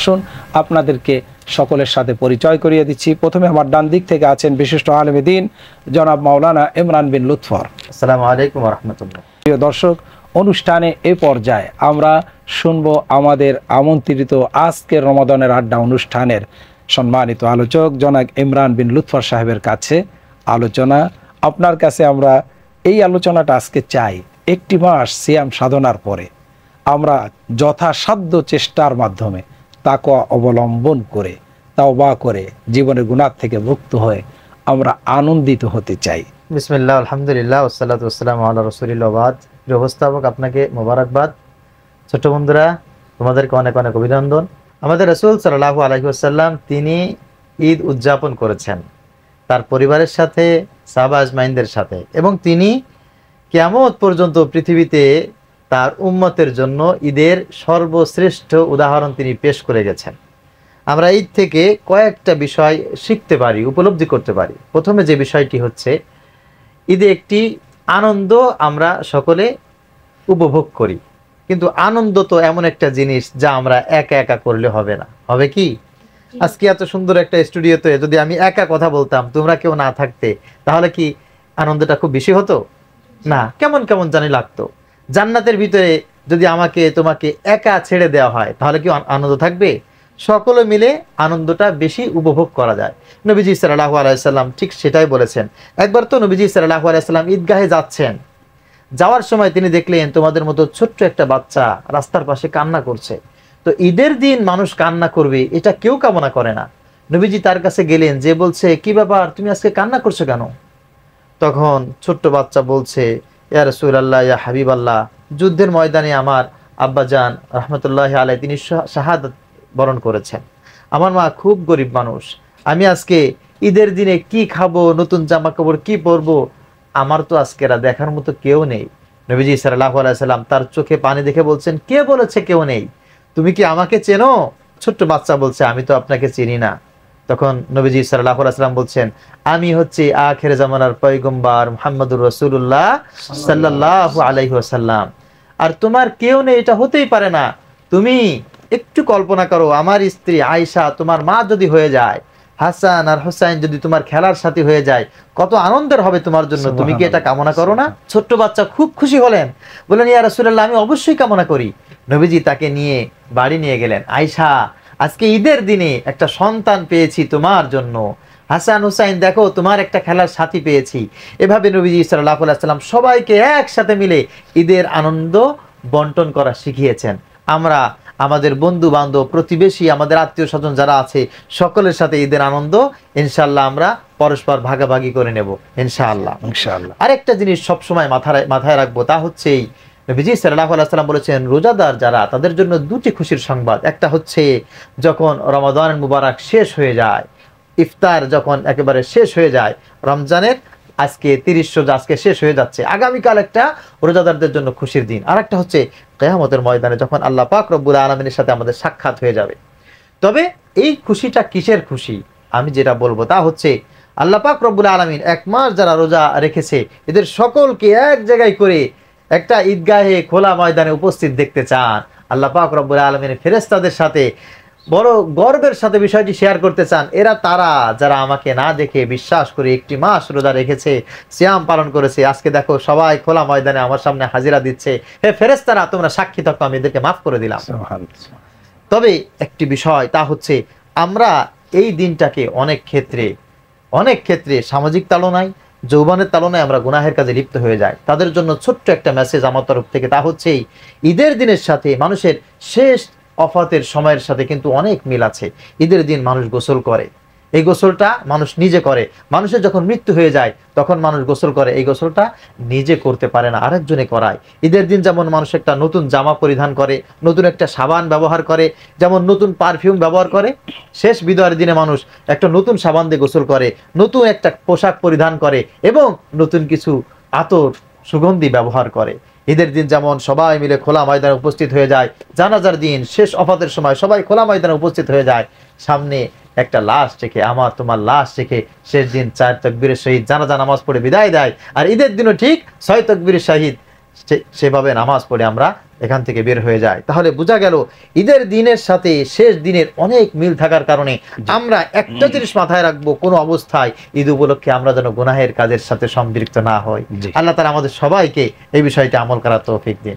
আসুন আপনাদেরকে সকলের সাথে পরিচয় করিয়ে দিচ্ছি। প্রথমে আমার ডান দিক থেকে আছেন বিশিষ্ট আলেমে দ্বীন জনাব মাওলানা ইমরান বিন লুৎফর। আসসালামু আলাইকুম ওয়া রাহমাতুল্লাহ। প্রিয় দর্শক, অনুষ্ঠানে এ পর্যায়ে আমরা শুনব আমাদের আমন্ত্রিত আজকের রমাদানের আড্ডা অনুষ্ঠানের সম্মানিত আলোচক জনাব ইমরান বিন লুৎফর সাহেবের কাছে আলোচনা। আপনার কাছে আমরা এই আলোচনাটা আজকে চাই, একটি মাস সিয়াম সাধনার পরে আমরা যথাসাধ্য চেষ্টার মাধ্যমে তাকওয়া অবলম্বন করে তাওবা করে জীবনের গুনাহ থেকে মুক্ত হয়ে আমরা আনন্দিত হতে চাই। বিসমিল্লাহ, আলহামদুলিল্লাহ, ওয়াসসালাতু ওয়াসসালামু আলা রাসূলিল্লাহ ওয়া বাদ। প্রিয় উপস্থাপক, আপনাকে মোবারকবাদ। ছোট বন্ধুরা, তোমাদেরকে অনেক অনেক অভিনন্দন। আমাদের রাসূল সাল্লাল্লাহু আলাইহি ওয়াসাল্লাম তিনি ঈদ উদযাপন করেছেন তার পরিবারের সাথে, সাহাবা আজমাইনদের সাথে, এবং তিনি কিয়ামত পর্যন্ত পৃথিবীতে তার উম্মতের জন্য ঈদের সর্বশ্রেষ্ঠ উদাহরণ তিনি পেশ করে গেছেন। আমরা ঈদ থেকে কয়েকটা বিষয় শিখতে পারি, উপলব্ধি করতে পারি। প্রথমে যে বিষয়টি হচ্ছে, ঈদে একটি আনন্দ আমরা সকলে উপভোগ করি, কিন্তু আনন্দ তো এমন একটা জিনিস যা আমরা একা একা করলে হবে না। হবে কি? আজকে এত সুন্দর একটা স্টুডিওতে যদি আমি একা কথা বলতাম, তোমরা কেউ না থাকতে, তাহলে কি আনন্দটা খুব বেশি হতো? না, কেমন কেমন জানি লাগতো। জান্নাতের ভিতরে যদি আমাকে তোমাকে একা ছেড়ে দেওয়া হয়, তাহলে কি আনন্দ থাকবে? সকলে মিলে আনন্দটা বেশি উপভোগ করা যায়। নবীজি সাল্লাল্লাহু আলাইহি সাল্লাম ঠিক সেটাই বলেছেন। একবার তো নবীজি সাল্লাল্লাহু আলাইহি সাল্লাম ঈদগাহে যাচ্ছেন, যাওয়ার সময় তিনি দেখলেন তোমাদের মতো ছোট্ট একটা বাচ্চা রাস্তার পাশে কান্না করছে। তো ঈদের দিন মানুষ কান্না করবে, এটা কেউ কামনা করে না। নবীজি তার কাছে গেলেন, যে বলছে, কি ব্যাপার, তুমি আজকে কান্না করছো কেন? তখন ছোট্ট বাচ্চা বলছে, ইয়া রাসূলুল্লাহ, ইয়া হাবিবাল্লাহ, যুদ্ধের ময়দানে আমার আব্বাজান রাহমাতুল্লাহি আলাইহি তিনি শাহাদাত বরণ করেছেন। আমার মা খুব গরিব মানুষ, আমি আজকে ঈদের দিনে কি খাবো, নতুন জামা কাপড় কি পরবো, আমার তো আজকে এরা দেখার মতো কেউ নেই। নবীজি সাল্লাল্লাহু আলাইহি সাল্লাম তার চোখে পানি দেখে বলছেন, কে বলেছে কেউ নেই? তুমি কি আমাকে চেনো? ছোট্ট বাচ্চা বলছে, আমি তো আপনাকে চিনি না। তখন নবীজি সাল্লাল্লাহু আলাইহি সাল্লাম বলছেন, আমি হচ্ছে আখির জামানার পয়গম্বর মুহাম্মদুর রাসূলুল্লাহ সাল্লাল্লাহু আলাইহি ওয়াসাল্লাম, আর তোমার কেউ নেই এটা হতেই পারে না। তুমি একটু কল্পনা করো, আমার স্ত্রী আয়েশা তোমার মা যদি হয়ে যায়, হাসান আর হুসাইন যদি তোমার খেলার সাথী হয়ে যায়, কত আনন্দের হবে তোমার জন্য। তুমি কি এটা কামনা করো না? ছোট্ট বাচ্চা খুব খুশি হলেন, বললেন, ইয়া রাসূলুল্লাহ, আমি অবশ্যই কামনা করি। নবীজি তাকে নিয়ে বাড়ি নিয়ে গেলেন। আয়েশা, আজকে ঈদের দিনে একটা সন্তান পেয়েছি তোমার জন্য। হাসান হুসাইন, দেখো তোমার একটা খেলার সাথী পেয়েছি। এভাবে নবীজি সাল্লাল্লাহু আলাইহি সাল্লাম সবাইকে একসাথে মিলে ঈদের আনন্দ বন্টন করা শিখিয়েছেন। আমরা আমাদের বন্ধু বান্ধব, প্রতিবেশী, আমাদের আত্মীয় স্বজন যারা আছে, সকলের সাথে ঈদের আনন্দ ইনশাআল্লাহ আমরা পরস্পর ভাগাভাগি করে নেব ইনশাআল্লাহ। আরেকটা জিনিস সবসময় মাথায় রাখবো, তা হচ্ছে নবীজি সাল্লাল্লাহু আলাইহি সাল্লাম বলেছেন, রোজাদার যারা, তাদের জন্য দুটি খুশির সংবাদ। একটা হচ্ছে যখন রমাদানের মুবারক শেষ হয়ে যায়, ইফতার যখন একেবারে শেষ হয়ে যায়, রমজানের আজকে 30 রোজা আজকে শেষ হয়ে যাচ্ছে, আগামীকাল একটা রোজাদারদের জন্য খুশির দিন। আর একটা হচ্ছে কিয়ামতের ময়দানে যখন আল্লাহ পাক রব্বুল আলামিনের সাথে আমাদের সাক্ষাৎ হয়ে যাবে। তবে এই খুশিটা কিসের খুশি? আমি যেটা বলবো তা হচ্ছে, আল্লাহ পাক রব্বুল আলামিন এক মাস যারা রোজা রেখেছে, এদের সকলকে এক জায়গায় করে একটা ঈদগাহে খোলা ময়দানে উপস্থিত দেখতে চান। আল্লাহ পাক রব্বুল আলামিনের ফেরেশতাদের সাথে বড় গর্বের সাথে বিষয়টি শেয়ার করতে চান, এরা তারা যারা আমাকে না দেখে বিশ্বাস করে একটি মাস রোজা রেখেছে, সিয়াম পালন করেছে, আজকে দেখো সবাই খোলা ময়দানে আমার সামনে হাজিরা দিচ্ছে। হে ফেরেশতারা, তোমরা সাক্ষী থাকো, আমি এদেরকে মাফ করে দিলাম। তবে একটি বিষয়, তা হচ্ছে আমরা এই দিনটাকে অনেক ক্ষেত্রে সামাজিক তাড়নায়, যৌবনের তাড়নায় আমরা গুনাহের কাজে লিপ্ত হয়ে যাই। তাদের জন্য ছোট্ট একটা মেসেজ আমার তরফ থেকে, তা হচ্ছে ঈদের দিনের সাথে মানুষের শেষ অফাতের সময়ের সাথে কিন্তু অনেক মিল আছে। ঈদের দিন মানুষ গোসল করে, এই গোসলটা মানুষ নিজে করে। মানুষের যখন মৃত্যু হয়ে যায় তখন মানুষ গোসল করে, এই গোসলটা নিজে করতে পারে না, আরেকজনে করায়। ঈদের দিন যেমন মানুষ একটা নতুন জামা পরিধান করে, নতুন একটা সাবান ব্যবহার করে, যেমন নতুন পারফিউম ব্যবহার করে, শেষ বিদায়ের দিনে মানুষ একটা নতুন সাবান দিয়ে গোসল করে, নতুন একটা পোশাক পরিধান করে এবং নতুন কিছু আতর সুগন্ধি ব্যবহার করে। ঈদের দিন যেমন সবাই মিলে খোলা ময়দানে উপস্থিত হয়ে যায়, জানাজার দিন শেষ অফাতের সময় সবাই খোলা ময়দানে উপস্থিত হয়ে যায়, সামনে একটা লাশ রেখে, আমার তোমার লাশ রেখে শেষ দিন 4 তাকবীরের সহিত জানাজা নামাজ পড়ে বিদায় দেয়। আর ঈদের দিনও ঠিক 6 তাকবীরের সহিত সেভাবে নামাজ পড়ে আমরা এখান থেকে বের হয়ে যায়। তাহলে বোঝা গেল ঈদের দিনের সাথে শেষ দিনের অনেক মিল থাকার কারণে আমরা একটা জিনিস মাথায় রাখবো, কোনো অবস্থায় ঈদ উপলক্ষে আমরা যেন গুনাহের কাজের সাথে সম্পৃক্ত না হই। জি। আল্লাহ তাআলা আমাদের সবাইকে এই বিষয়টা আমল করার তৌফিক দিন।